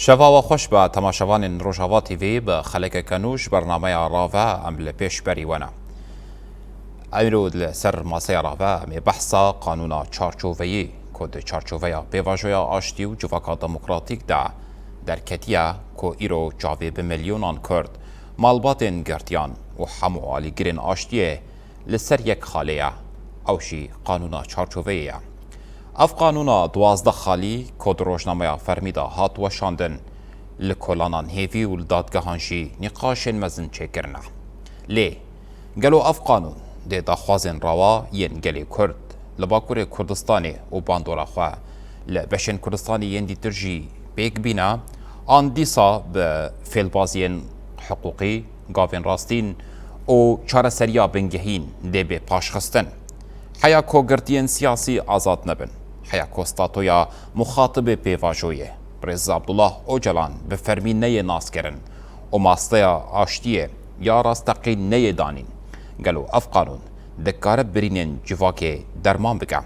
شەڤاوە خۆش بە تەماشەوانین ڕۆژاوا تیڤ بە خەلێکەکە نوش بەرنامەیە ڕاڤە ئەم لە پێشبەری وەنە. ئەیرۆ لەسەر ماسەیە ڕاڤە ئەمێ بەحسا قانونا چارچۆڤەیی کۆد چارچۆڤەیە پێڤاژۆیە ئاشتی و جوڤاکا دەموکراتیکدا دەرکەتیە کۆ ئیرۆ چاوێ بە ملیۆنان کورد ماڵباتên گرتیان و هەموو ئالیگرên ئاشتیە لەسەر یەک خاڵەیە ئەوشی قانونا چارچۆڤەیە. ئەف قانونا دوازدە خالی کۆد ڕۆژنامەیە فەرمیدا هات وەشاندن لە کۆلانان هێڤی و لە دادگەهانژی نیقاشên mezin çêkirine. Lê gelo ev qanûn dê daxwazên rawa yên gelê Kurd li Bakurê Kurdistanê û bandora xwe li beşên Kurdistanê yên dîtir jî pêk bîne an dîsa bi fêlbaziyên hiqûqî, gavên rastîn û çareseriya bingehîn dê bê paşxistin. Heya kogirtiyên siyasî azad nebin. Heya kostatoya muxatibê pêvajoyê Rêza Abdullah Öcalan bi fermî neyê naskirin û masteya aştiyê ya rasteqî neyê danîn. Gelo ev qanûn dikare birînên civakê derman bike.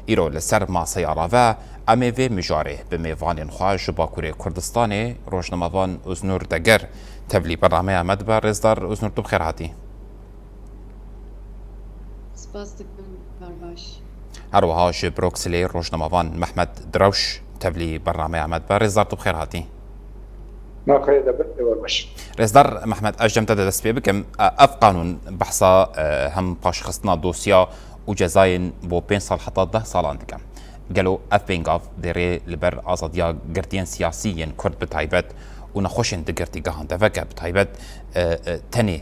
Îro li ser maseya rave em ê vê mijarê bi mêvanên xwe ji Bakurê Kurdistanê rojnamevan Uznur Deger tevlî bernameya me dibe. Rêzdar Uznur tu bi xêr hatî. Spas dikim Barbaş. هەروەها ji Broksilê rojnamevan Mehmed Dirawş tevlî bernameya me dibe. Rêzdar tu bi xêr hatî. Rêzdar Mehmed ez jem te de dest pê bikim ev qanûn behsa hem paşxistina dosya û cezayên bo 5 sal heta 10 salan dikin. Gelo ev pêngav dêrê li ber azadiya girtiyên siyasî yên Kurd bi taybet û nexweşên di girtîgehan de veke bi taybet tenê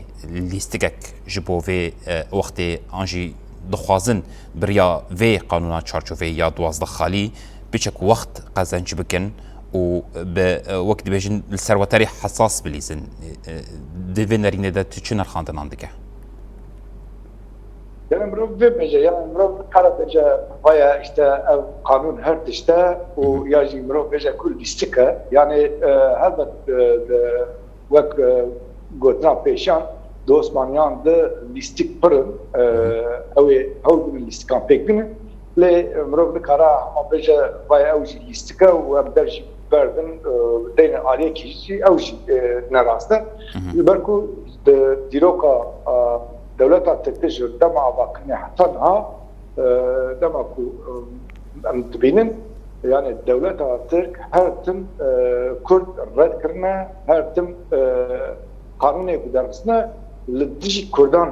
lîstikek ji bo vê wextê an jî dixwazin biriya vê qanûna çarçoveyê ya duwazda xalî biçek wext qezenc bikin û bi wek dibêjin li ser weterê hesas bilîzin. Di vê nerînê de tu çi nerxandinan dike? Yani mirov vêbêje yani mirov kara bêje vaya işte ev kanûn her tişte û ya jî mirov bêje ku lîstik e yani helbet wek gotina pêşan di Osmaniyan de lîstik pirin ew ê hewl binin lîstikan pêk binin lê mirov nikare hema bêje vaya ew jî lîstik e û em der jî berdin deynên aliyekî jî ew jî nerast e li ber ku di dîroka devleta Tirkiye ji dema avakirine heta niha dema ku em dibînin yani devleta Tirk her tim Kurd red kirine her tim kanûnê ku derxistine li dijî Kurdan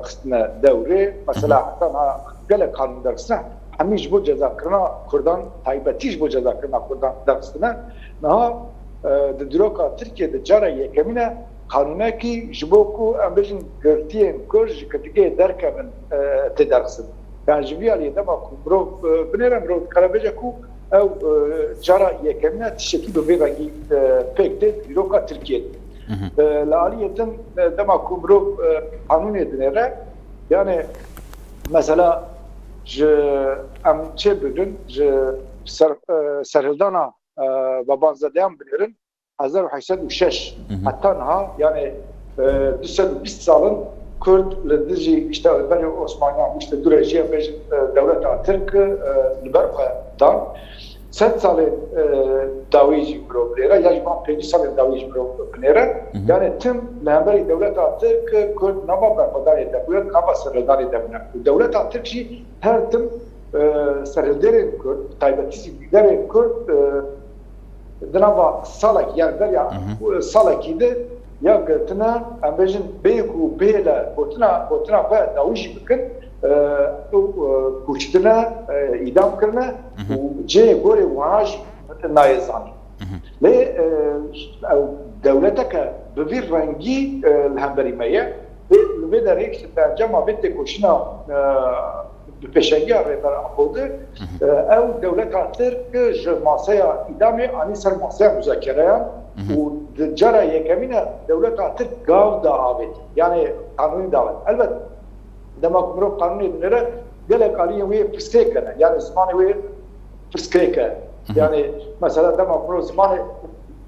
xistine dewrê mesela heta niha gelek kanûn derxistine hemî ji bo cezakirina Kurdan taybetî ji bo cezakirina Kurdan derxistine niha di dîroka Tirkiye di cara yekemîne kanûnekî ji bo ku em bêjin girtiyên Kurd ji ketikê derkevin tê derxistin. Yani ji vî aliyê dema ku mirov binêre mirov dikare bêje ku ew cara yekemîne tişekî bi vê rengî pêk tê dîroka Tirkiyeyê. Li aliyê din dema ku mirov kanûnê dinêre yani mesela ji em çê bibin ji serhildana babanzedeyan binêrin 1806 hatta niha yani 220 salın Kurd li dijî işte berê Osmaniyan işte du rejiya bêjin devleta Tirk li ber xwe dan 100 salên dawî jî mirov binêre ya jî van 5 salên dawî jî mirov binêre yani tim li hemberî devleta Tirk Kurd nava berxwedanê de bûye nava serhildanê de bûne devleta Tirk jî her tim serhilderên Kurd taybetî jî liderên Kurd dinava salek yani derya salekî de ya girtine em bêjin bêk û bêle gotina xwe dawî jî bikin kûçtine îdam kirine û cê gorê wiha jî nayê zanîn. Lê ew dewleteke bi vî rengî li hemberî me ye li vê derê ji dencema vê têkoşîna bi pêşengiya rêber Apodê ew devleta Tirk ji maseya îdamê anî ser maseya müzakereyan û di cara yekemîne devleta Tirk gav da avêt yani kanûnî davet. Elbet dema ku mirov kanûnê dinêre gelek aliyên wê pirsgêk hene yani zimanê wê pirsgêk e yani mesela dema ku mirov zimanê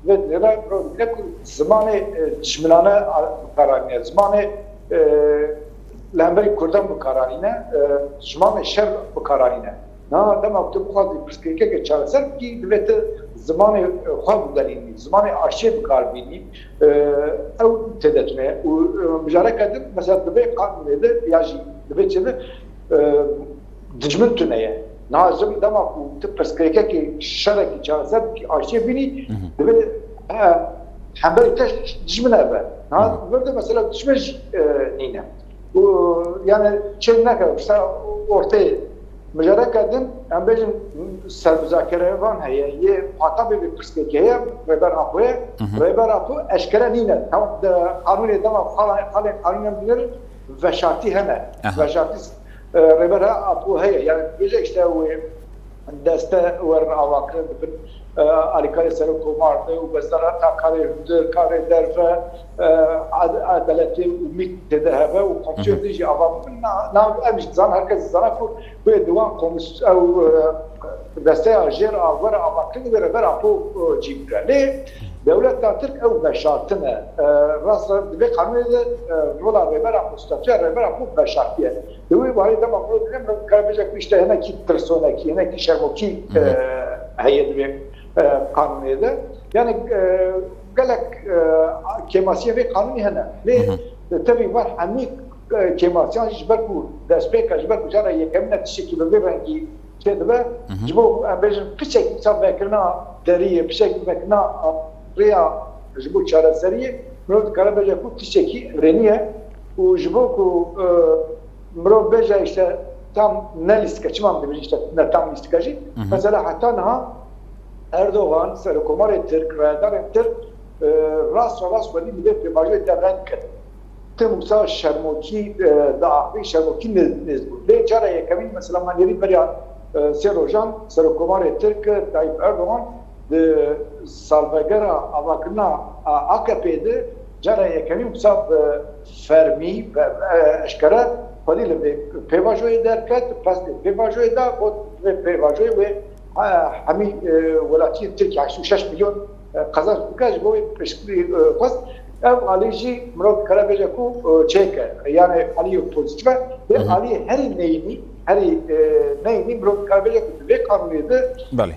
vê dinêre mirov dîne ku zimanê çimilane bikaranîne zimanê li hemberî Kurdan bikaranîne zimanê şer bikaranîne. Na dema ku tu bixwazî pirsgêkeke çareser bikî divê te زمان خواب دارینی زمان عاشق کاربینی او تدتمه و مجرد کدم مثلا دبی قانون ده یا جی دبی چه دجمن تنیه نازم دما کو تپسکریکه کی شرکی جازب کی عاشق بینی دبی حمل تش دجمن ابا ها برده مثلا دجمن نینه و yani çe ne kadar işte ortaya مجرد کردن ام بیشتر سرمذاکره وان هیه یه حتی به پرسپکتیه رهبر آپوه رهبر آپو اشکره نینه تمام قانونی دام خاله قانونی میگن و شرطی همه و شرطی رهبر آپو هیه یعنی بیشتر işte o دسته ورن آواکر ببین علیکای سر کومارد و بزرگ تا کاری در و عدالتی امید ده و کامپیوتر دیجی آوام نه امش زن هرکس زن کو به دوام کمیس او دسته اجر آور آواکر بره بر آپو جیبره لی دولت ترک او بشارتنه راست به قانون رولا رهبر آپو استاتور رهبر آپو بشارتیه دوی وارد ما میگم کاربجا کشته هنر کی ترسونه کی هنر کی شرمکی هیئت به قانونی ده yani galak kemasiyê ve kanuni hene lê tabii var hemî kemasiyan ji ber ku destpêka ji ber ku cara yekemine tişekî bi vê rengî çê dibe ji bo em bêjin piçek çav vekirina deriyê piçek vekirina rêya ji bo çareseriyê mirov dikare bêje ku tişekî rêniye û ji bo ku mirov bêje işte tam ne lîstika çiman dibêjin işte ne tam lîstika jî mesela heta niha Erdoğan Serokkomarê Tirk Rêdarên Tirk rast welî divê pêvajoyê devren kir. Tim wisa şermokî diaxivî şermokî nêzbûn. Lê cara yekemîn mesela manêrî beriya sê rojan Serokkomarê Tirk Tayyip Erdoğan di salvegera avakirina AKP'de de cara yekemîn wisa fermî eşkere xwedî li vê pêvajoyê derket pes lê pêvajoyê da got vê pêvajoyê wê همین ولایتی ترکیه 86 میلیون قزاق بکاش بوی پشکلی خواست ام علیجی مراد کار بجا کو چک یعنی علی پوزیتیو و علی هر نینی مراد کار بجا کو به قانونی ده بله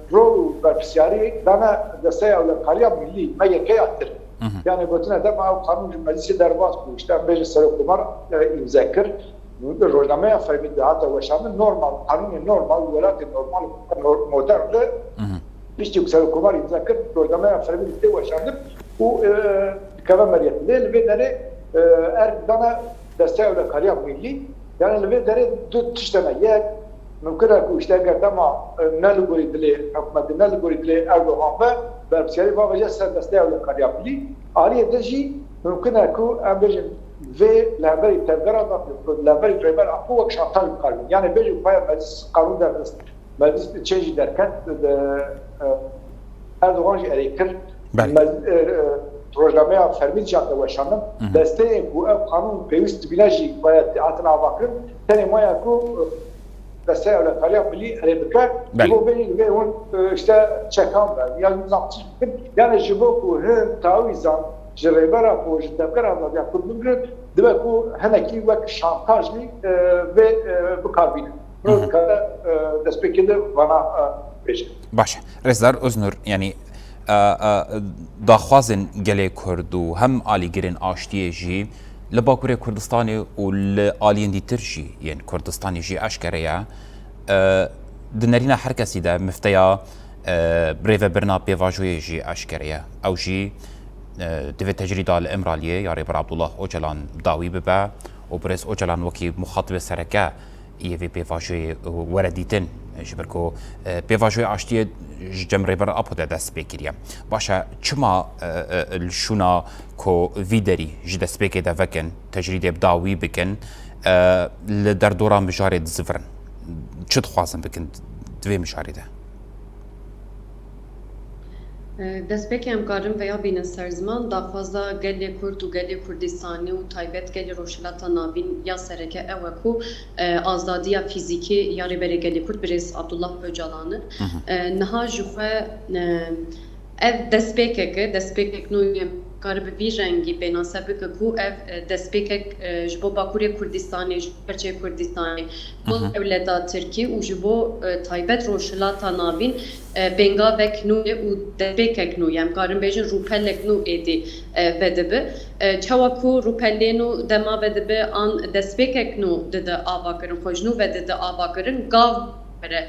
رول برپسیاری دانا دسته اول کاریا ملی میگه اتر yani botuna da bu kanun meclisi derbat bu işte meclis Serokkomar imza kır روزنامه فهمید حتی وشامل نورمال قانون نورمال ولایت نورمال مدرن بیشتر سرکومار امضا کرد روزنامه فهمید ده وشامل و کار مریت لیل و داره اردانا دسته اولکاریا ملی yani ve dere dört tiştene یک mümkün ki işte gerdama nalgori dile hükümet nalgori dile Erdoğan ve berbiseri babacı deste eولکاریا ملی آری دژی mümkün ki امروز ve lehberi tevgara da lehberi rehber apu ve şartlar kalbin yani bir paya meclis kanun dernes meclis çeşit derken Erdoğan erikir projemaya fermit canlı başlanım desteği bu ev kanun pevist binajı paya teatrına bakın tane maya ku desteği öyle karya milli erebika bu benim ve on işte çekan yani zaptı yani jibo ku hem tavizan جريبرا فوج دبكرا يا كودمغر دبكو هناكي وك شانتاجلي و بكاربين كذا دسبكده وانا بيش باشه رزدار اوزنور يعني داخوازن گله کردو هم آلیگرین آشتیه جی لباکوری کردستانی و لآلین دیتر جی یعنی کردستانی جی اشکره یا دنرین هر کسی ده مفتیا بریو برنا بیواجوی جی اشکره یا او جی دوی تجرید الامرالیه یا رهبر عبدالله اوچلان داوی ببه و برس اوچلان وکی مخاطب سرکه ایوی پیواجوی وردیتن جبرکو پیواجوی آشتی جم رهبر اپو ده دست بکریه باشه چما الشونا کو ویدری جی دست بکی ده وکن تجرید داوی بکن لدر دوران مجارد زفرن چه دخوازن بکن دوی مجارده دەستپێکی ئەمکارم وەیا بینە سەرزمان داخوازا گەلێ کورد و گەلێ کوردستانی و تایبەت گەلی ڕۆژهەڵاتە ناوین یا سەرەکە ئەوە کو ئازادیە فیزیکی یا رێبەرێ گەلێ کورد برێز عەبدوڵڵاه ئۆجەڵانە نەها ji xwe ev destpêkeke destpêkek nû قرب بی رنگی بنا سبک کو اف دسپیک جبو باکوری کردستانی جبرچه کردستانی بو اولاد ترکی و جبو تایبت روشلات نابین بنگا وکنو و دسپیک کنو یم قرن بیشن روپل کنو ایدی بدبه چواکو روپلینو دما بدبه آن دسپیک کنو دده آوا کرن خوشنو و دده آوا کرن گاو بره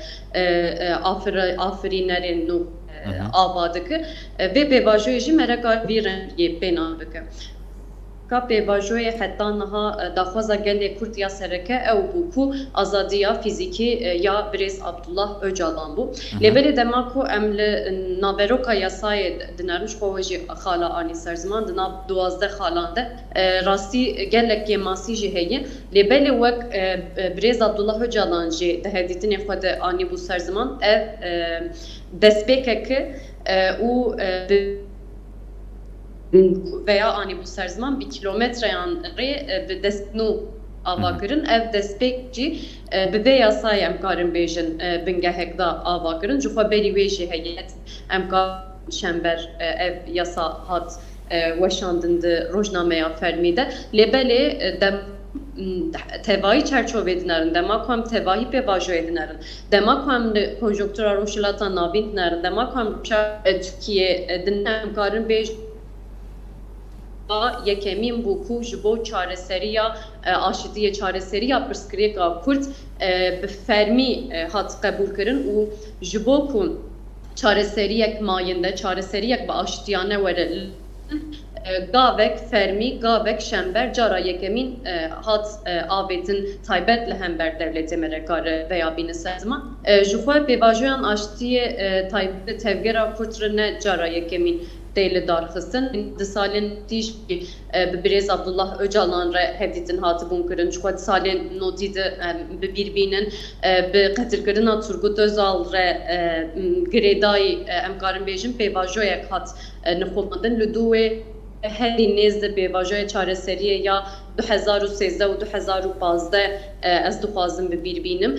آفرینرین نو آبادکه و پیواژوی جی مرکار ویرنگی بنا بکه که پیواژوی حتی نها دخوازا گلی کرد یا سرکه او بوکو آزادیا فیزیکی یا بریز عبدالله öcalan بو لبری دماکو امل نابروکا یاسای دنرمش خواهجی خالا آنی سرزمان دناب 12 خالانده راستی گلک یماسی جی هیه لبری وک بریز عبدالله öcalan جی دهدیتین خود آنی بو سرزمان ev despekeke u veya ani bu serzman bir kilometre yanrı bir destnu avakırın ev despekçi bir yasay emkarın bejin bingehekda avakırın jufa beri veji heyet emkar şember ev yasa hat veşandındı rojnameya fermide lebeli dem tevahi çerçeve edinlerin, demak hem tevahi pevajo edinlerin, demak hem konjonktüra roşilata nabintlerin, demak hem Türkiye dinlerim karın beş yekemin buku jibo çareseriya aşidiye çareseriya perskriya Kürt fermi hat kabul kırın u jibo kun çareseriyek mayinde çareseriyek ve aşidiyane vere gavek fermi, gavek şember, cara yekemin hat avetin taybetle hember devleti merekare veya bini sezman. Jufa pevajoyan aştiye taybet tevgera kurtrene cara yekemin değerli darxısın. Salin diş Birez Abdullah Öcalan re hevditin hatı bunkırın. Jufa salin notide birbirinin bi qatirkırına Turgut Özal re greday emkarın bejin pevajoyak hat nıxolmadın lüduwe هری نزد به واژه چاره‌سری یا 2013 و 2015 از دخوازم ببیر بینم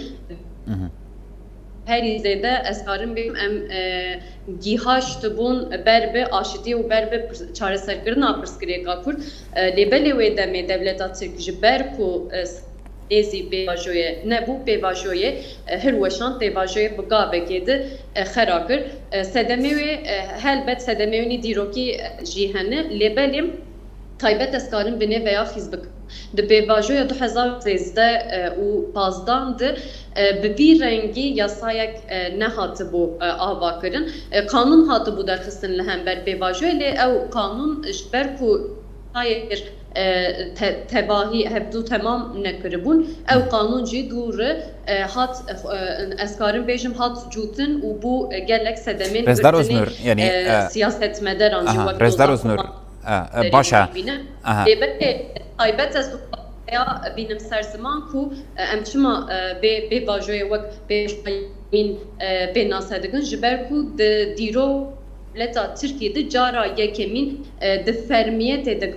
هری زده اسکارم بیم ام گیهاشت بون بربه آشتی و بربه چاره‌سرکردن آپرسکری کارد لیبلی و دمی دولت ترکیه برکو ezi pevajoye ne bu pevajoye her weşan pevajoye bga bekedi xerakır sedemevi helbet sedemevni diroki jihane lebelim taybet eskarın bine veya hizbik de pevajoye 2013 u pazdandı bir rengi yasayak ne hatı bu avakırın kanun hatı bu derkistin lehember pevajoye le ev kanun berku hayır tebahi hebdu tamam nekribun ev kanunci duru hat eskarın bejim hat jutun u bu gelek sedemin Rezdar Öznur yani siyaset meder Rezdar Öznur başa debet taybet es ya benim serziman ku emçima be vajoye vak be min be nasadigin jiber ku de diro leta Türkiye'de cara yekemin de fermiyet edek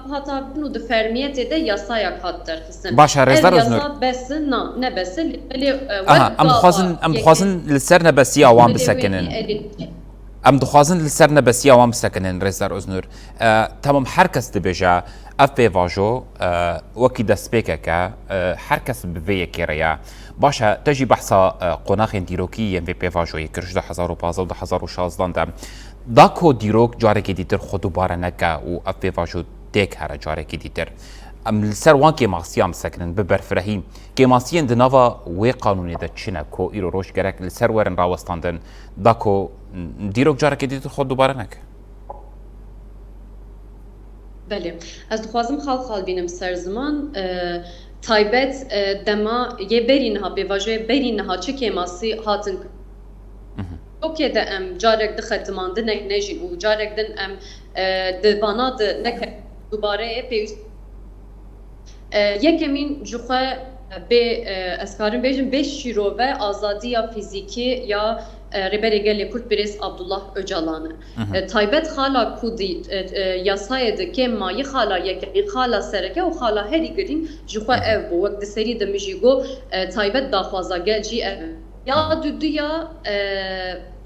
hatta bunu da fermiyet ede yasayak hattır kısım. Başa Rezdar Öznur. Yasa besin na ne besin li am xwazin li ser nebesiya wan bisekinin. Am dixwazin li ser nebesiya wan bisekinin Rezdar Öznur. Tamam herkes dibêje ev pêvajo wekî destpêkeke herkes bi vê yekê re ye. Başa te jî behsa qonaxên dîrokî yên vê pêvajoyê kir ji 2015 û 2016 de da ku dîrok carekê dîtir xwe dubare neke û ev pêvajo dêk here carekê dîtir. Em li ser wan kêmasiyan bisekinin bi berfirehî kêmasiyên di nava wê qanûnê de çi ne ku îro roj gerek li ser werin rawestandin da ku dîrok carekê dîtir xwe dubare neke. Belê ez dixwazim xal bînim ser ziman taybet dema yê berî niha pêvajoyê berî niha çi kêmasî hatin Okeyde em carek dixetimandin nejî û carek din em di vana di neke dubare pêwîst yekemîn ji xwe bê ez karim bêjim bê şîrove azadiya fîzîkî ya rêberê gelê Kurd Birêz Abdullah Öcalan'ı. Taybet xala ku yasayê di kêm mayî xala yekemîn xala sereke û xala herî girîn ji xwe ev bû wek di serî de min jî got taybet daxwaza gel jî ev ya duduya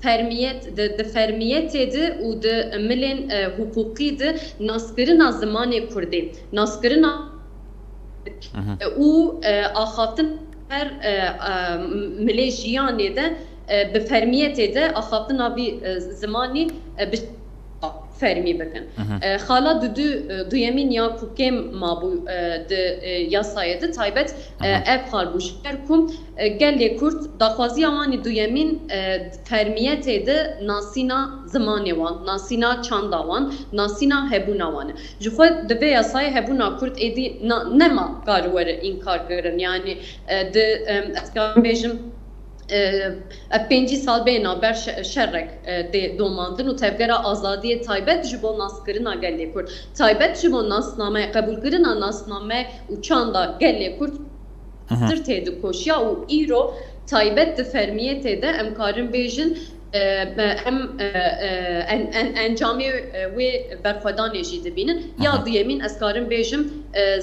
فرمیت د فرمیت ده و د ملن حقوقی ده ناسکرنا زمان کردی ناسکرنا او آخافتن هر ملیجیانی ده به فرمیت ده آخافتن آبی زمانی فرمی بکن. خالا دویمین یا کوکم مابو د یاسایه ده تایبت اف خال بوشکر کم گلی کرد داخوازی آوانی دویمین فرمیت ده ناسینا زمانی وان ناسینا چاندا وان ناسینا هبونا وان جخود دوی یاسای هبونا کرد ایدی نما کارور این کار کرن یعنی ده اتکارم بیجم 5 سال بینا بر شرک دوماندن و تبگرا آزادی تایبت جبو ناسکرنا گلی کرد تایبت جبو ناسنامه قبول کرنا ناسنامه و چاندا گلی کرد در تیدو کوشیا و ایرو تایبت فرمیت ده امکارن بیجن هم انجامی و برخوادان جیده بینن یا دیمین اسکارن بیجم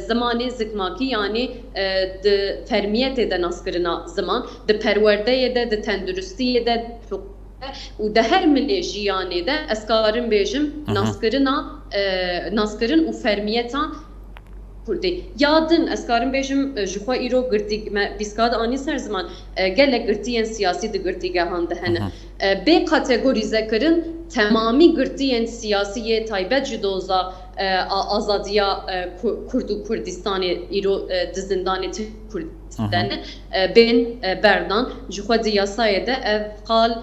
زمانی زکماکی یعنی د فرمیت ده ناسکرنا زمان د پرورده ده د تندرستی ده و ده هر ملیجیانی ده اسکارن بیجم ناسکرن و فرمیتا کردی یادن اسکارم بیشم جوخوا ایرو گرتی بیسکاد آنی سر زمان گله گرتیان سیاسی ده گرتیگه هنده هنه به کاتگوریزه کرن تمامی گرتیان سیاسی تایبت جدوزا آزادیا کرد و کردستان ایرو دزندان کردستان بین بردان جوخوا دیاسای ده افقال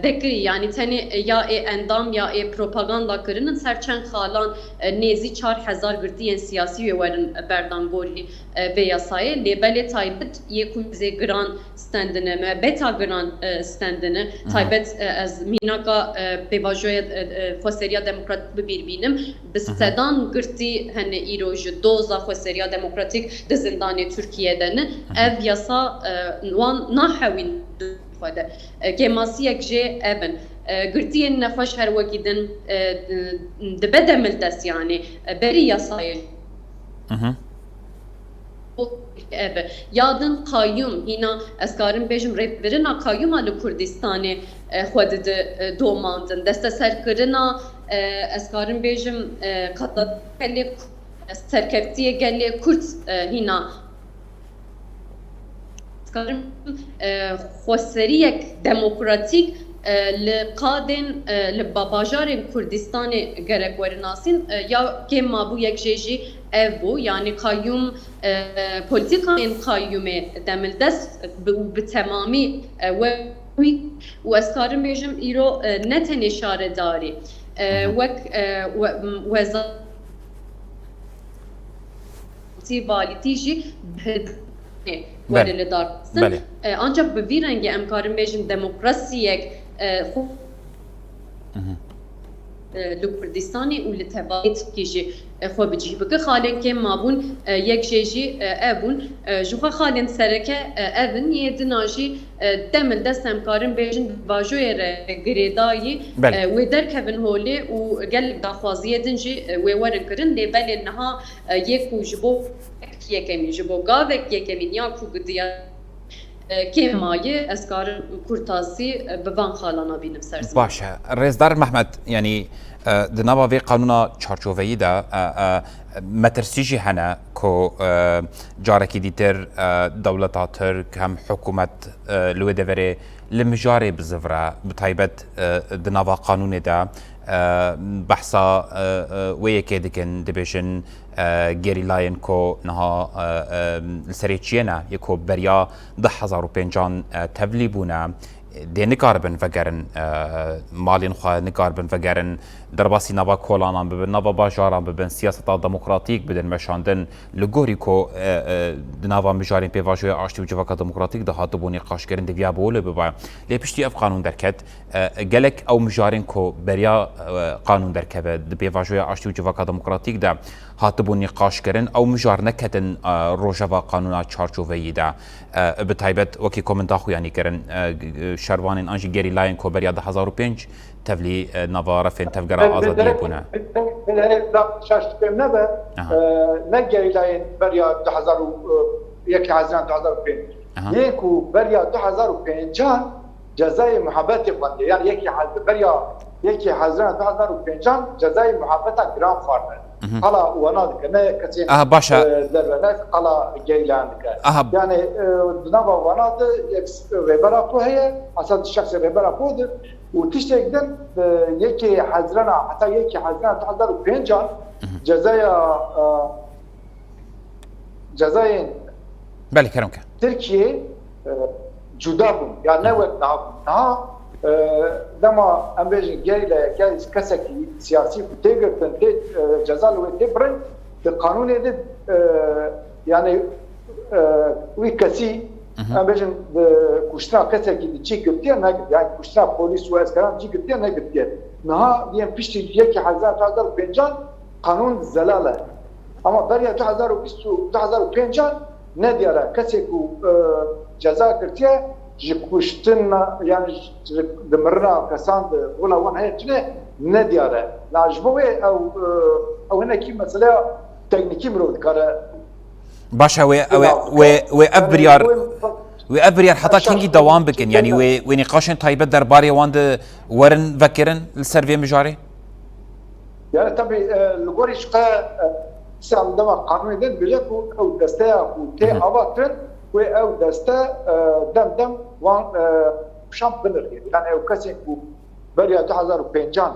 بکری یعنی تنی یا اندام یا پروپاگاندا کرنن سرچند خالان نزی 4000 گرتیان سیاسی و ورن بردان گولی به یاسای لیبل تایبت یکم زی گران استندنه ما بتا گران استندنه تایبت از میناکا به واژوی فوسریا دموکراتیک ببینیم بستدان گرتی هن ایروج دوزا فوسریا دموکراتیک د زندان ترکیه دنه اف یاسا وان نحوین فاده کماسی یک جه ابن گرتین نفش هر وقیدن دبده ملدس یعنی بری یاسای یادن قایم هینا اسکارم بیشم ریب برنا قایم آل کردستانی خود دوماندن دست سرکرنا اسکارم بیشم قطعه گلی سرکرتیه گلی کرد هینا خواسریک دموکراتیک لقادن لباباجار کردستان گرک ورناسین یا که ما بو یک جیجی ev bu yani kayyum politikanın kayyume demildes bu tamamı ve eskarım bejim iro neten işaredari ve valitici ولی دارستن ancak به ویرنگی امکارم بیشن دموکراسیک لکردستانی و لتبایت کیجی خو بجی بکه خالن که مابون یک جیجی ابون جوخه خالن سرکه ابن یدناجی دمل دست امکارم بیشن واجوی گریدایی و در کبن هولی و گل دخوازی دنجی و ورن کرن لیبل نها یک وجبو یکمی جبو گاوک یکمی نیا کوگدیا که مایه اسکار کورتاسی بوان خالانا بینم سرزم باشه رزدار محمد یعنی دنابا وی قانونا چارچوبی دا مترسیجی هنه که جارکی دیتر دولتاتر کم حکومت لوی دوره لمجاری بزفره بطایبت دنابا قانون دا بحثا ویکی دکن دبیشن گریلاین کو نها سریچینا یکو بریا 10,050 تبلیبونا دی نکاربن وگرن مالین خواه نکاربن وگرن درباسی نوا کولانان ببن نوا باجاران ببن سیاستا دموکراتیک بدن مشاندن لگوری کو نوا مجارین پیواجوی آشتی و جواکا دموکراتیک ده هاتو بونی قاشگرن دویا بوله ببا لی پشتی اف قانون درکت گلک او مجارین کو بریا قانون درکبه ده پیواجوی آشتی و جواکا دموکراتیک ده هاتو بونی قاشگرن او مجار نکتن روژوا قانونا چارچوبی ده بتایبت وکی کومنتا یعنی کرن شروانین آنجی گری لاین کو بریا 2005 تفلی نواره فين تفقرا آزادی بونه شاشتكم نبا نجري لاين بريا 2001 2005 يكو بريا 2005 جزای محبت خواندی یعنی یکی حضر بریا یکی حضران 2005 جزای محبت گرام فارمر حالا وانا کنه کسی باشا درباره حالا گیلان يعني دنابا وانا ويبرا فوهي اصلا الشخص ويبرا فوه وتشتغل يكي حزرنا حتى يكي حزرنا تحضر بينجان جزاين بالي كرمك تركيا جدابهم يعني نوت نها لما امبيج جاي كسكي سياسي تيجر تنتج جزال وتبرن القانون يد يعني ويكسي امبيج كشنا كسكي تشي كتير نقد يعني كشنا بوليس واسكران تشي كتير نقد نها يم بيشتي يكي حزار بنجان قانون زلاله اما بريا 2025 نديره كسكو جزاء كتير جكوشتنا يعني دمرنا كسان ولا وان هي تنه ندياره لاجبوي او هنا كي مساله تكنيكي مرود كاره باشا و ابريار حتى كينجي دوام بكن يعني و نقاشن طيبه درباري واند ورن فكرن السيرفي مجاري يعني طبي الغوري شقا سام دما قانوني دين بيجو او دستا او تي اباتن او دستا دم وان شامب بنر يعني او كاسيكو بريا 2005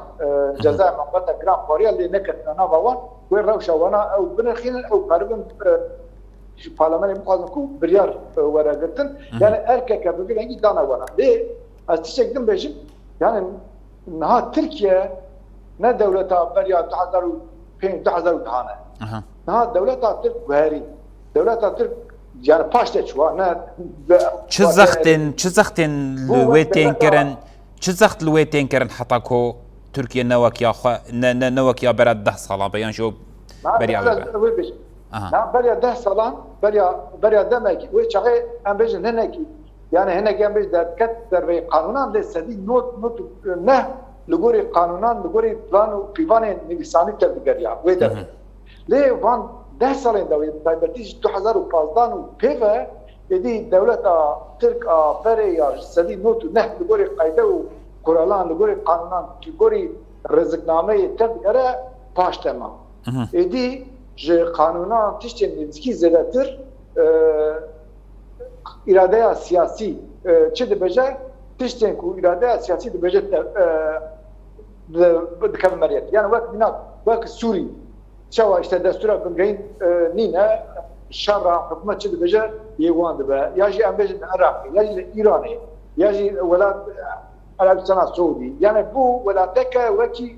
جزاء مقطع جرام فوريا اللي نكت نافا وان وروشا وانا او بنرخين او قربن البرلمان مقاضنكو بريار ورقتن يعني اركك بقول هنجي دانا وانا ليه استشكدم بيجم يعني نها تركيا نا دولتها بريا 2005 دهانا نها دولتها ترك بهاري دولتها ترك يعني باشته شو انا چزختن لويتين كرن چزخت لويتين كرن حتاكو تركيا نوك يا برا 10 سالا بيان شو بريا بريا 10 سالا بريا دمك وشغي ام بيجن هناكي يعني هناك ام بيجن كتر في قانونان لسدي نوت نه لغوري قانونان لغوري بلانو فيوان نيساني تبغيا ويدا ليه وان 10 سالين داوي تايبتيش 2015 وبيفا يدي دولة ترك بريا سدي نوت نه لغوري قايده وقرالان لغوري قانونان لغوري رزقنامه تبغيا باشتما يدي ج قانونان تشتن نزكي زلاتر اراده سياسي چه دبجه تشتن كو اراده سياسي دبجه بكمريت يعني وقت بنات وقت سوري شو اشتا دستور بنجين نينا الشارع حكومه چه دبجه يوان دبا يجي امبيج العراقي يجي الايراني يجي ولاد عربستان السعودي يعني بو ولادك وكي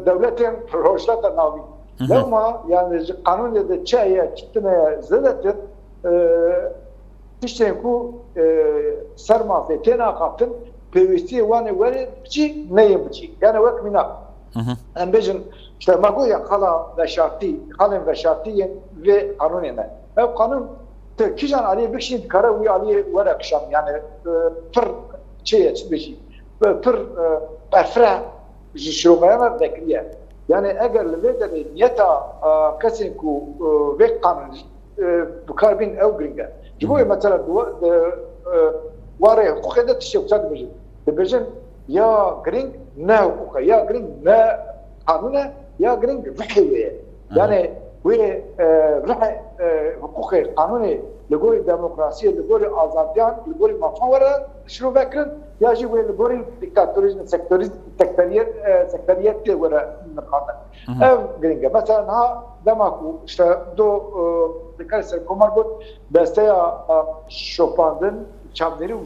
دولتين روشلات الناوي لما يعني قانون يد تشاي كتنا زلت تشتنكو سرما في تنا قاتن بيوستي واني وري بشي نيم بشي يعني وقت منا ام بيجن işte magoya kala ve şartı kalın ve şartı ve kanununa o kanun kijan ali bir şey kara uy ali wara akşam yani pır çeye çıkmışı pır perfra jişromaya bekliyor yani eğer levede niyeta kasinku ve kanun bu karbin ev gringa jiboy mesela واري حقوقه تشوف تدبج دبجن يا جرين نا حقوقه يا جرين نا قانونه يا جرين فحويه يعني وي رح حقوق قانوني لغوري ديمقراطيه لغوري ازاديان لغوري مفاوره شنو فكرن يجي وي لغوري ديكتاتوريزم سكتريات ورا القانون او جرينجا مثلا ها دماكو دو دكاسر كوماربوت دستيا شوباندن çamları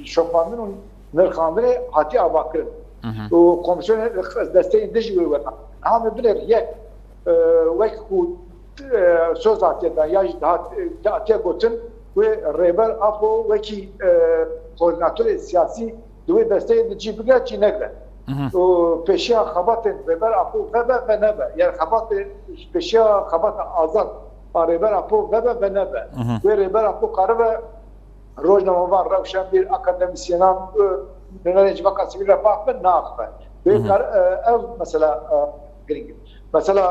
şopandın nırkandırı hati abakırın. O komisyon desteğin dışığı var. Ama bilir yek vekku söz atıyla yaş hatiye gotun ve rehber apo veki koordinatör siyasi duve desteğin dışığı bile çiğnekle. O peşiya xabatın rehber apo ve nebe. Yani xabatın peşiya xabat azad rehber apo ve nebe. Ve rehber apo karı ve روزنامه وان روشن بیر اکادمیسیانان نرنج وقت سوی رفاه به ناخبه بیکار اول مثلا گرینگ مثلا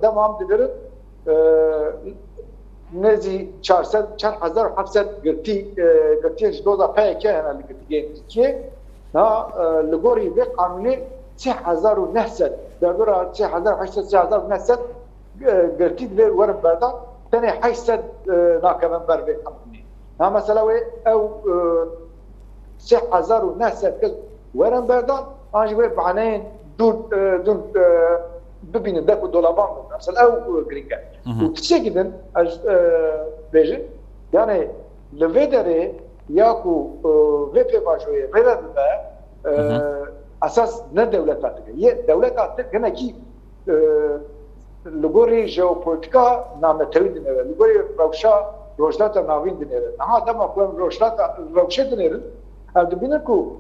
دمام دیگر نزی 4700 گرتی دوزا پیکه هنه لگرتی که لگوری به قانونی 3900 در دورا 3800 3900 گرتی به ورم بردان تنه 800 ناکمن بر به قانونی مثلا او 3900 کس ورم بردان آنجا به معنی دون ببینیم دکو دولابان مثلا او گرینگه و تشي جدا بيجي يعني لفيدري ياكو في باجوي غير اساس ندولتاتك هي دولتاتك هنا كي لغوري جيوبوليتيكا نامتوي دنيا لغوري روشا روشلاتا ناوين دنيا هذا ما كون روشلاتا روشا دنيا هذا بينكو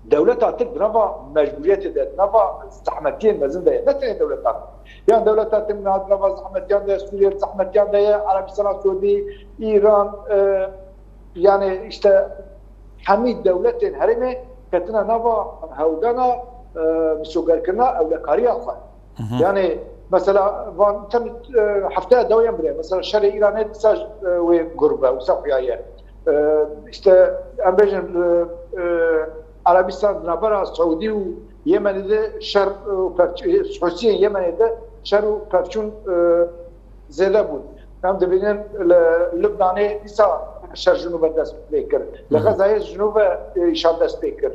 دولتاتك نفا مجبوريات ده نفا زحمتين مازن ده مثل دولتات يعني دولتات من هذا نفا زحمتين ده سوريا زحمتين ده عربستان السعودي ايران يعني اشتا حميد دولتين هرمه كتنا نفا هودانا مسوغر كنا او لكاريا خا يعني مثلا وان تم حفته دويا بري مثلا شرق ايران تساج وغربه وصفيايه اشتا امبيجن عربستان نبرا سعودي و يمن ده شر حسين يمن ده شر فرشون زياده بود هم دبينن لبناني لسا شر جنوب دست بكر لغزايا جنوب شام دست بكر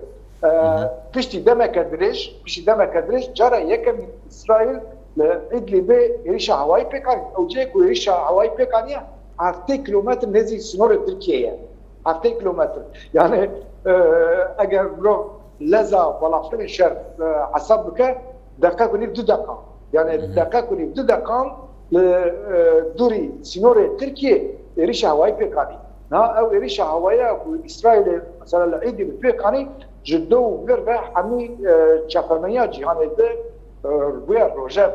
بيشتي دمك دريش جرى يكم اسرائيل ادلب ريشه هواي بكان او جيكو ريشه هواي بكانيا 7 كيلومتر نزي سنور تركيا 7 كيلومتر يعني اگر برو لزا فلافل شر حسبك دقيقه كوني 2 دقائق يعني دقيقه كوني 2 دقائق دوري سنور تركيا ريشه هواي بكاني او ريشه هوايه اسرائيل مثلا العيد الفيقاني جدو غير حمي تشافرميا جهان ده رويا روجر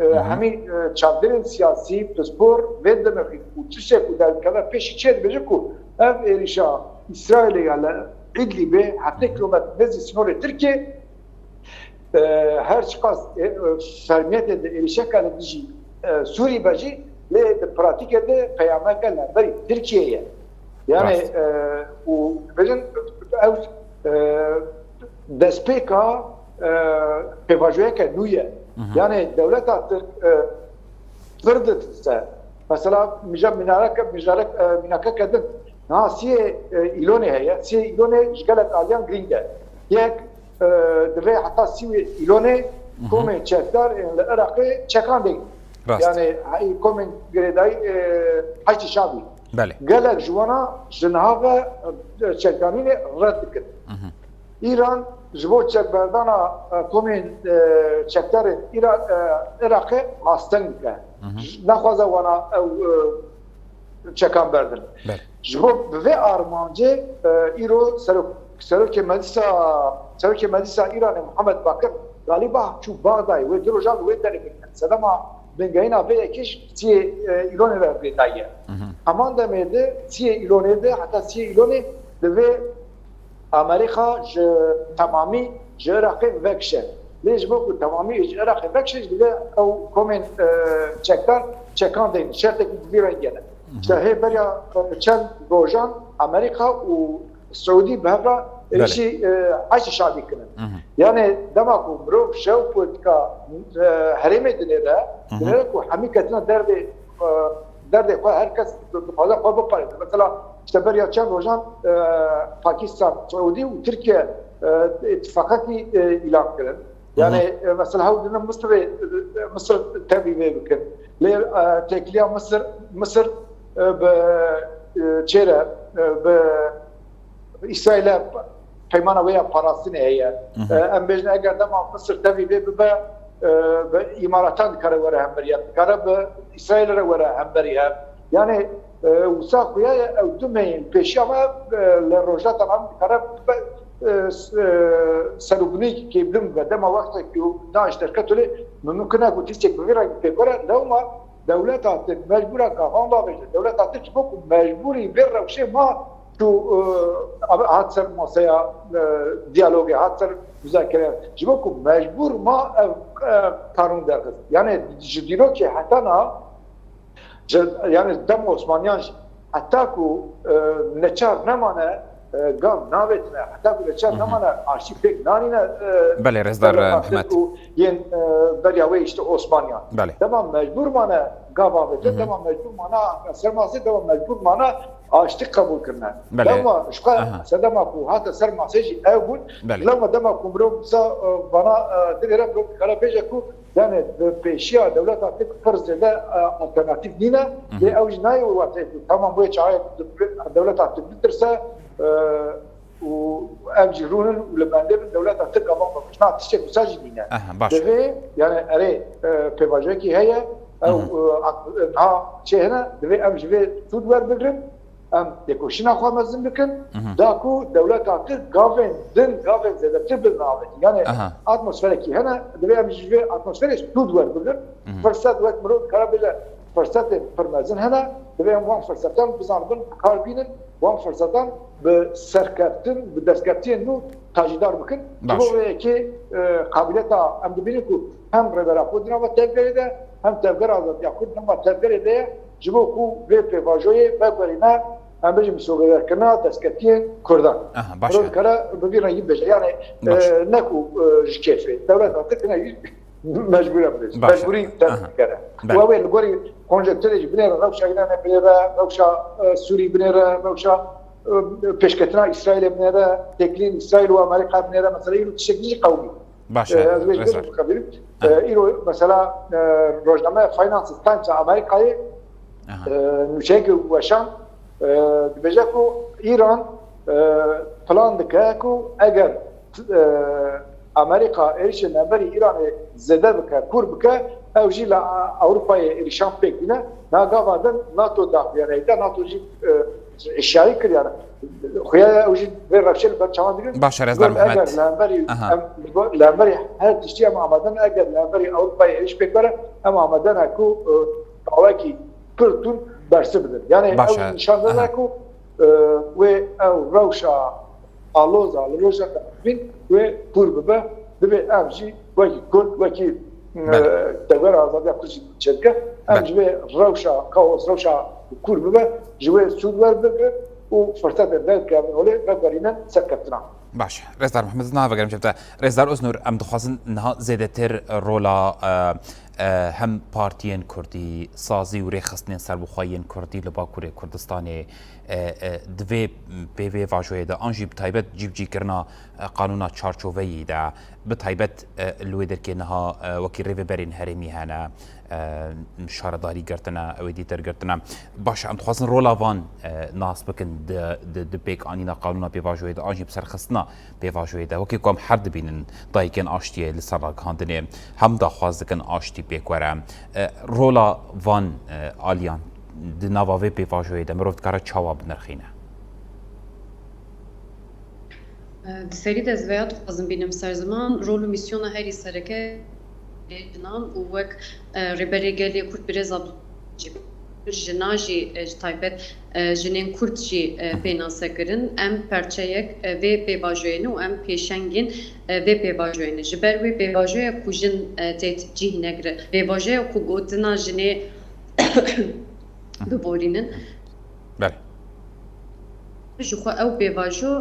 حمي تشادرين سياسي بسبور بدنا في وتشك وده كذا فيش تشد بيجكو اف ريشه اسرائيل على عيد به حتى كيلومتر نزل سنور تركيا هر شخص فرميت ريشه كان بيجي سوري بجي لبراتيكه ده قيامه كان بري تركيا يعني وبجن او دسبيكا بيفاجويكا نويا يعني دولتها فردت مثلا مناكا كدن سي إيلوني هي سي إيلوني جقلت آليان جرينجا يك دفع حتى سي إيلوني كومي تشكدار العراقي تشكان دي يعني هاي كومي جريداي حاجة شعبي قالك جوانا جنهاغا تشكانين رد كد إيران جبو تشك بردانا كومين تشكدار العراقي ماستنجا نخوزا وانا او تشكان بردن جبو بفي ارمانجي ايرو سروك مدرسة ايران محمد باكر غالبا شو باغداي ودروجان ودري سلام بنجينا في كيش تي ايلوني بيتايه امان دمده تي ايلوني ده حتى تي ايلوني دفي امريكا تمامي جراقي فاكشن ليش بقول تمامي جراقي فاكشن ده او كومنت تشكان دين شرطك كبيره جدا هي بريا كان روجان امريكا والسعودي بهذا شيء عايش شعبي كنا يعني دماغو بروف شو بودكا هرمه دنيا كو حميكتنا درد هركس هذا قبل بارد مثلا اشتبريا كان روجان باكستان سعودي وتركيا اتفاقاتي اعلان كده يعني مثلا هودنا مصر تابي بكن ليه تكليا مصر بشيرة بإسرائيل حيمانة ويا فلسطين هي أم بيجنا أجر دم مصر تبي بإماراتان كره وراء همبريا كره بإسرائيل وراء همبريا يعني وساق ويا أو دمين بيشيما للرجال طبعا كره سلوبني كيبلم قدام وقت كيو داعش تركته ممكن أقول تيجي بغير بكرة لو ما دولتها مجبورة كهان بابج دولتها تجبك مجبوري بير وشيء ما تو هاتسر مسيا ديالوج هاتسر مذاكرة جبك مجبور ما قانون درس يعني جديرو كي حتى نا yani dem Osmaniyan hatta ku neçar nemane gam navetine hatta ku neçar nemane arşiv pek nanine بله رزدار محمد yen beriyawe işte Osmaniyan بله tamam mecbur mana gavavete tamam mecbur mana sermase tamam mecbur mana açtık kabul kırna ama şu kadar sedema ku hatta sermaseci evbun lama dema kumru sa bana dilerim bu karapeje ku yani peşiya devlet artık fırzede alternatif nine ve evcinayi uvatı tamam bu çare devlet artık bitirse و امجرون ولبنده دولت artık ama bakışına atışacak mesaj yine. Ve yani pevaje ki heye ha çehne ve emjve sud ver bildirim em dekoşina xamazın bikin da ku devlet artık gaven zedetir bir navet yani atmosfere ki hene ve emjve atmosfere sud ver bildirim fırsat ve murud karabile fırsat permezin hene ve em van fırsattan bizanbın karbinin van fırsattan به سرکردن به دستگیری نو تاجدار بکن که که قابلیت هم ببینید که هم ربرا خودنا و تبدیل ده هم تبدیل آزاد یا خودنا و تبدیل ده جبو کو به پیواژوی بگورینا هم بچه مسئله کنه دستگیری کردن. برای کار ببینید این بچه یعنی نکو جکیفه دولت آتی کنه مجبوری بودیم مجبوری تبدیل کنه. و اول گوری کنجکتوری بنیره روشا اینا بنیره روشا سوری بنیره روشا peşketine İsrail'e binere, tekliğin İsrail ve Amerika binere mesela İro tişeklici kavmi. Başa, Rezar. İro mesela Rojname Finances Times'a Amerika'yı nüşeki ulaşan diyecek ki İran plan dike ki eğer Amerika erişen haberi İran'ı zede bike, kur bike evciyle Avrupa'ya erişen pekline nagavadan NATO dahliyereyde NATO'cu eşyayı kır yani. Xoya evci ve rakşel ben çaman diyorum. Başa Rezar Muhammed. Eğer lamberi her tişti ama amadan eğer lamberi Avrupa'ya eriş pekleri ama amadan aku davaki kırtun dersi bilir. Yani ev nişanlar aku ve ev ravşa aloza bin ve purbe ve evci ve kurt ve ki devre azad yapıcı çelke evci ve ravşa kaos ravşa kurbe جوه سود ور بگه و فرصت دل کردن ولی بگیرن سکتنا. باش رزدار محمد نه بگم چه رزدار اوزنور ام دخوازن نه زیاده تر رولا هم پارتیان کردی سازی و رخصتن سربخواین کردی لباکوری کردستانی دوی به واژوی ده آنجی بتایبت جیب کرنا قانونا چارچوبی ده بتایبت لودر که نه وکی ریو برین هرمی هنه شارداری گرتنا او دیتر گرتنا باش ام دخوازن رولا وان ناس بکن د بیک آنینا قانونا به واژوی ده آنجی بسرخصتنا به واژوی ده وکی کام هر دبینن دایکن آشتیه لسر کاندنه هم دخواز دکن آشتی بیکوره رولا وان آلیان د نواوی به واژوی ده مرد کارا چاوا بنرخینه سری دزویات خازم بینم سر زمان رول و میسیون هری سرکه جنان و وک ریبری گلی کرد برز جناجی تایبت جنین کرد جی بیناسه کرن ام پرچایک و بیواجوینه و ام پیشنگین و بیواجوینه جبر و بیواجوی کجن تیت جیه نگره بیواجوی کو گوتنا جنی ببورینن بله جوخه او بیواجو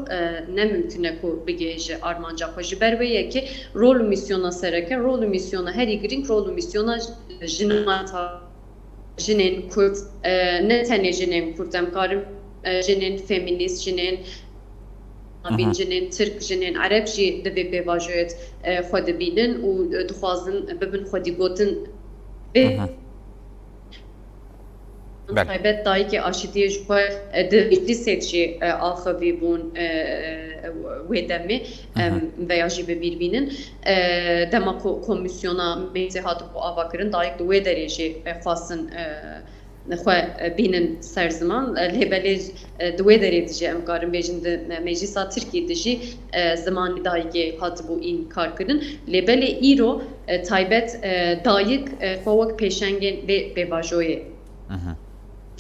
نممکنه کو بگیجه آرمانجا خوشی برویه که رول میسیونا سرکه رول میسیونا هری گرینگ رول میسیونا جناتا جنین کرد نه تنه جنین کرد امکارم جنین فمینیست جنین بین جنین ترک جنین عرب جی دوی بیواجویت خود بینن و دخوازن ببین خودی گوتن تایبت دایی که آشیدی جوه دویدی سیدشی آخوی بون و دمی و یا جی ببیر بینن دما کمیسیونا میزه هاتو با آوا کرن دایی که دوی دریجی خواستن نخواه بینن سر زمان لبلی دوی دریجی امکارم بیجن مجلسا ترکی دیجی زمانی دایی که هاتو بو این کار کرن لبلی ایرو تایبت دایی خواه پیشنگین و بواجوی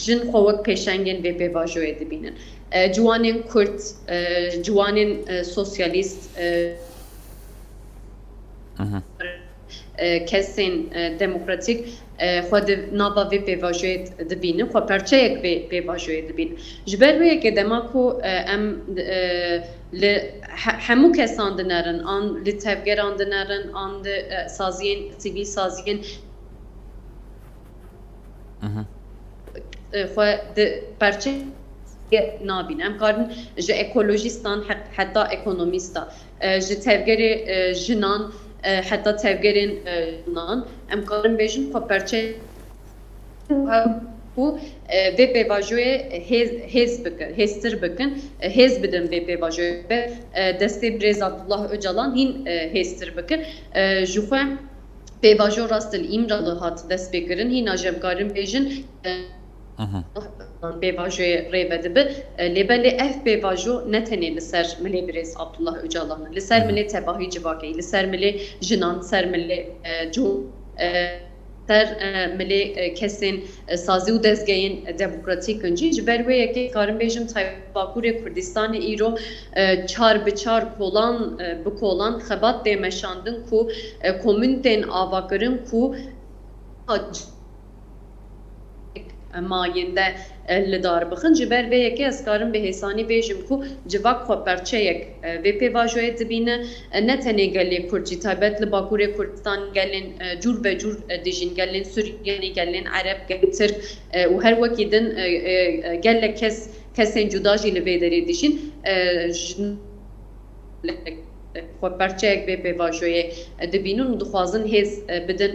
جن خوک پیشنگین و بیواجوی دبینن جوانین کرد جوانین سوسیالیست کسین دموکراتیک خود نابا وی پیواژویت دبینن خو پرچهک وی پیواژویت دبین جبر وی که دماکو ام ل همو کسان دنرن آن لتفگران دنرن آن سازین سیویل سازین خو پرچه نابین ام کارن ج اکولوژیستان حتی اکونومیستا ج تفگر جنان حتی تفگرین جنان ام کارن بیشن خو پرچه و وی پیواژوی هزتر بکن hez بدن وی پیواژوی دستی برز عبدالله öcalan هین هزتر بکن جوخه پیواژو راستل ایمراlı hat dest bekirin هین اجب کارن بیشن پیواژوی ریبده به لبل اف پیواژو نتنی لسر ملی برز عبدالله öcalan لسر ملی تباهی جواکی لسر ملی جنان سر ملی جو سر ملی کسین سازی و دزگین دموکراتیک انجی جبروی که کارم بیشم تای باکور کردستان ایرو چار به چار کولان بکولان خبات دیمشاندن کو komünten avakarın ku مایند لدار بخن جبر و یکی از کارم به حسانی بیشم کو جواک خو پرچه یک و پیواژوی دبینه نه تنه گلی کردی تایبت لباکور کردستان گلین جور به جور دیجین گلین سوریانی گلین عرب گلین ترک و هر وکیدن گل کسین جداجی لبیدری دیجین خو پرچه یک و پیواژوی دبینون دخوازن هز بدن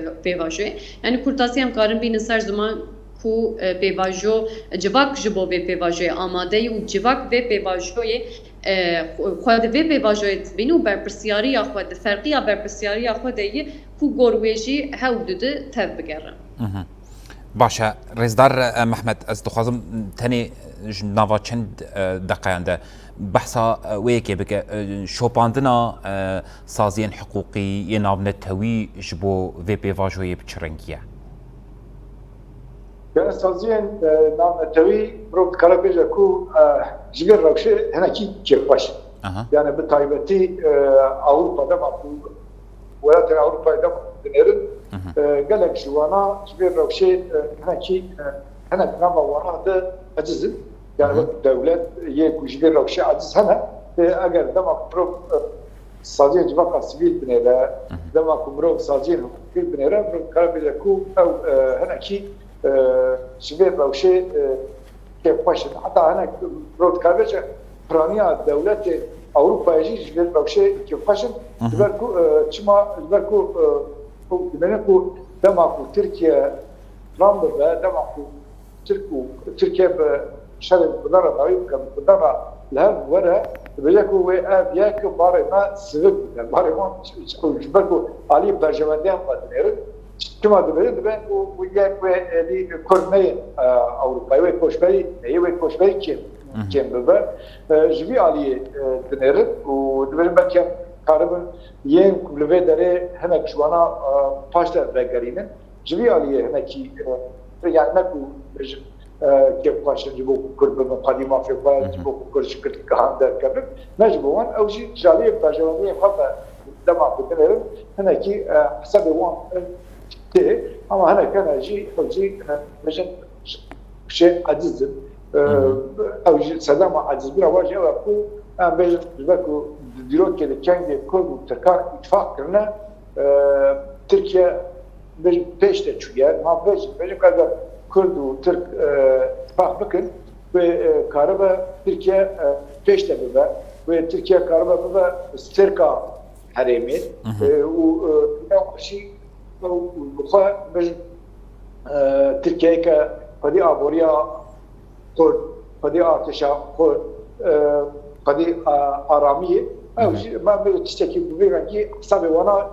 و پیواژوی یعنی کرداسی هم کارم بین سر زمان کو پیواژو جواک جبو به پیواژوی آماده و جواک و پیواژوی خود و پیواژوی بینو بر پرسیاری یا خود فرقی یا بر پرسیاری یا خود ای کو گرویجی هودده تف بگرم باشه رزدار محمد از دخوازم تنی نوا چند دقیقه بحثا ويكي بك شوباندنا سازين حقوقي ينابن التوي جبو في بيفاجوي بتشرنكيا يعني سازين نام التوي بروت كارابيجا كو جبر روشي هنا كي باش يعني بتايبتي اوروبا دما ولايات اوروبا دما دنيرن قال لك جوانا جبر روشي هنا نام وانا اجزم يعني الدولة يكون جبر روشي عزيز هنا اگر دما برو سازين جبقى سبيل بنيرا دما كمرو سازين سبيل بنيرا برو كارابيجا كو او هنا كي جبر روشي كيف باش حتى هنا برو كارابيجا برانيا دولة اوروبا يجي جبر روشي كيف باش جبركو تشما جبركو بمنكو دما كو تركيا ترامب دما كو تركيا شرط بدرة ضعيف كم بدرة لهم ورا بيجاكو وياك باري ما سبب باري ما جبركو علي برجمانيان قادنير كما دبي وياك اللي كورني اوروبا ويكوشبي ويكوشبي كم ببا جبي علي دنير ودبي بكم كاربن ين كلوي دري هناك شوانا باشتا بغارينن جبي علي هناكي يعني نكو كيف قاشن جبوا كرب من قديمة في قوات جبوا كرش كرت كهان در كبر نجبوان أو شيء جالي بجوانية خطأ دماغ بتنيرن هنا كي حسب وان تي أما هنا كان جي أو جي مجن شيء عزيز أو جي سلام عزيز بلا واجه أو أكو بيجن جبكو ديروت كده كان كرب وتركان اتفاق كرنا تركيا بيجن بيشته شوية ما بيجن كذا Kurd و Türk اتفاق بکن و کاربا ترکیه پیشته ببه و ترکیه کاربا ببه استرکا حریمی و نوشی و بخواه بجن ترکیه که قدی آبوریا خود قدی آتشا خود قدی آرامیه من به تشتکی ببیرم که حساب وانا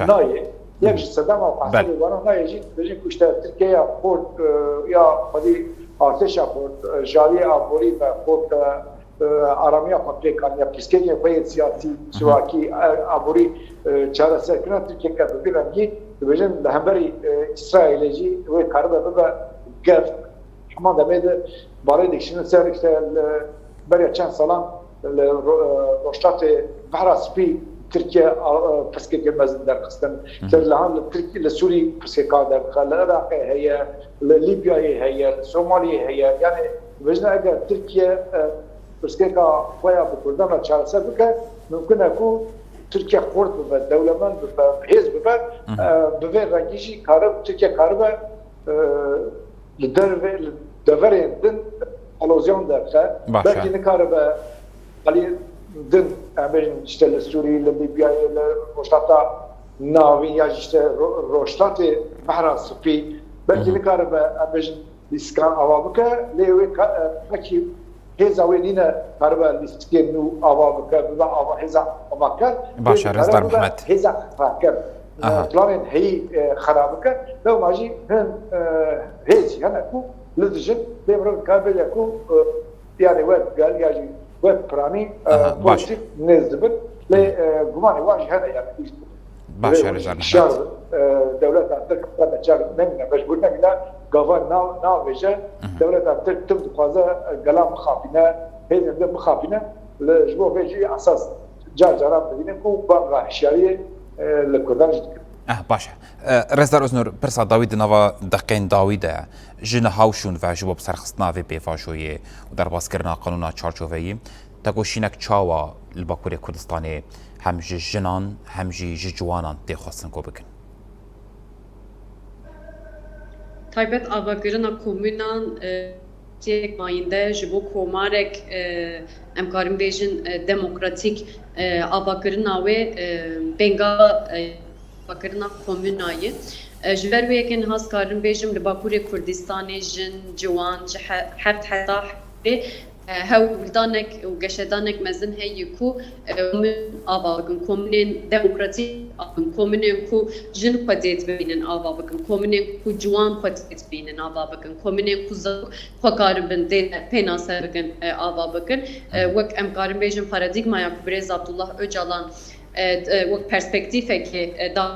نایه یک صدام و حساب وانا نایه بجن کشته ترکیه خود یا قدی آتش خود جاری آبوری و خود آرامی خودکانی یا پسکینی باید سیاسی سواکی آبوری چهار سرکنه ترکیه که ببینم که بجن همبری اسرائیلی و کاربر به گفت همان دمید برای دیکشن سر که برای چند سالان روشتات بحراسپی تركيا بسكت مازن در قسم لهان تركيا لسوري بسكت در العراق هي ليبيا هي الصومالية هي يعني وجنا اگر تركيا بسكت ويا بكردنا تشارسه بك ممكن اكو تركيا قرط بالدولة من بحيز بفير رنجيشي كارب تركيا كاربة لدرفرين دن ألوزيون درخه بلكي نكاربة قليل دن امرين işte السوري لليبيا لروشلاتا ناوي يا işte روشلاتي بحر الصفي بلكي نكاربة امرين لسكان اوابكه ليوي كي هزا وينينا كاربة لسكنو اوابكه بلا هزا اوابكه باشا رزدار محمد هزا فاكر بلانين هي خرابكه لو ماجي هم هيزي انا كو لدجن بيمرو كابل يكو يعني وقت قال يجي وقت براني بوليتيك نزبط لجماني واجه هذا يعني باشا رزدار محمد دولة ترك قد جار من مجبورنا إلى قوان ناو بيجا دولة ترك تبدو قازا قلام مخافينا هذا مخافينا لجبو بيجي أساس جار بدينا كو بقى شارية لكردان جدك باشا رزدار أزنور برسا داويد نوا دقين داويده جن هاوشون و جواب سرخصنا في بيفاشوية ودر باسكرنا قانونا چارچوفيي تاكوشينك چاوا الباكوري كردستاني هم جنان هم جوانان دي خواستن كو بكن تایبەت ئاواگرنا کۆمونان تێک مایندە ji bo komarek em karin bêjin demokratîk avakirina wê benga avakirina komûnayê ji ber wê yekên has karin bêjim li Bakurê Kurdistanê jin ciwan ji heft heta هەولدانێک و گەشەدانێک مەزن هەیە کو ئاوا بکن کۆمونێن دەموکراتیک کۆمونێن کو ژن خۆ دێت ببینن ئاوا بکن کۆمونێن کو جوان خۆ دێت ببینن ئاوا بکن کۆمونێن کو خۆ کارن بن دێت پێناسە بکن ئاوا بکن وەک ئەم کارن بێژن پارادیگمایا کو برێز عەبدوڵڵاه ئۆجاڵان وەک پەرسپێکتیفێکی دا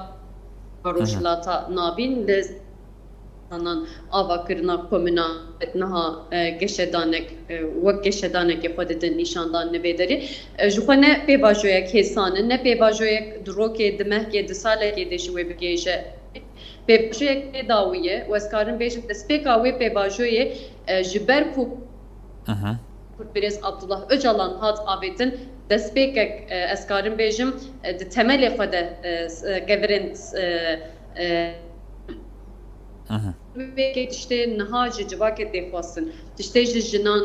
ڕۆژهەڵاتە نابین anan avakirina komuna etnaha geşedanek vek geşedanek ifade nişandan nebederi jxone pêvajoyek hêsanin ne pêvajoyek drokê dimehkê di salekê de ji wê bigêje pêvajoyek pêdawiye wezkarin bêjin destpêka wê pêvajoyê ji ber ku Kurtbirêz Abdullah Öcalan hat avêtin destpêkek ez karin bêjim di temelê xwe de gevirin وێکێک تشتێ نەها ji civakê tê xwastin tiştê ji jinan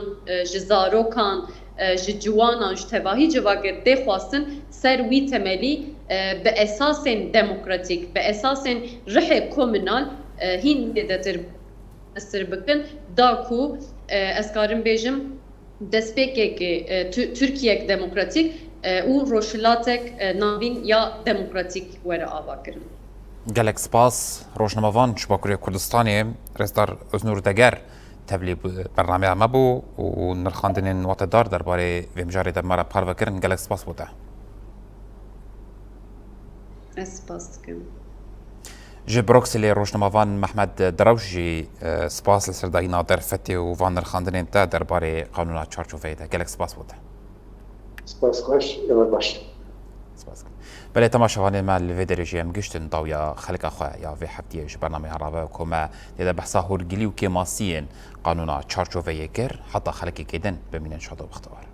ji zarokan ji ciwanan ji tevahî civakê tê xwastin ser wî temelî bi esasên demokratîk bi esasên rihê komûnal hîn dêdetir bikin da ku ez karim bêjim destpêkekê Tirkiyek demokratîk û rojhilatek navîn ya demokratîk were avakirin gelek spas rojnamavân ji Bakurê Kurdistanê Rêzdar Öznur Deger tevlî bernameya me bû û nirxandinên watedar derbarê vê mijarê de me re parvekirin gelek spas bû te. Ez spas dikim. Ji Brokselê rojnamavan Mehmed Derawj jî spas li ser dayîna derfetê û van nirxandinên te derbarê qanûna çarçoveyê de gelek spas bû te. Spas xweş ew baş. بله تماشاوانê me li vê derêjeyê em giştin dawiya xelika xwe ya vê heftiyê ji bernameya rave ku me dê de behsa hûrgilî û kêmasiyên qanûna çarçoveyê kir heta xelekekê din bimînin şad û bixtewar.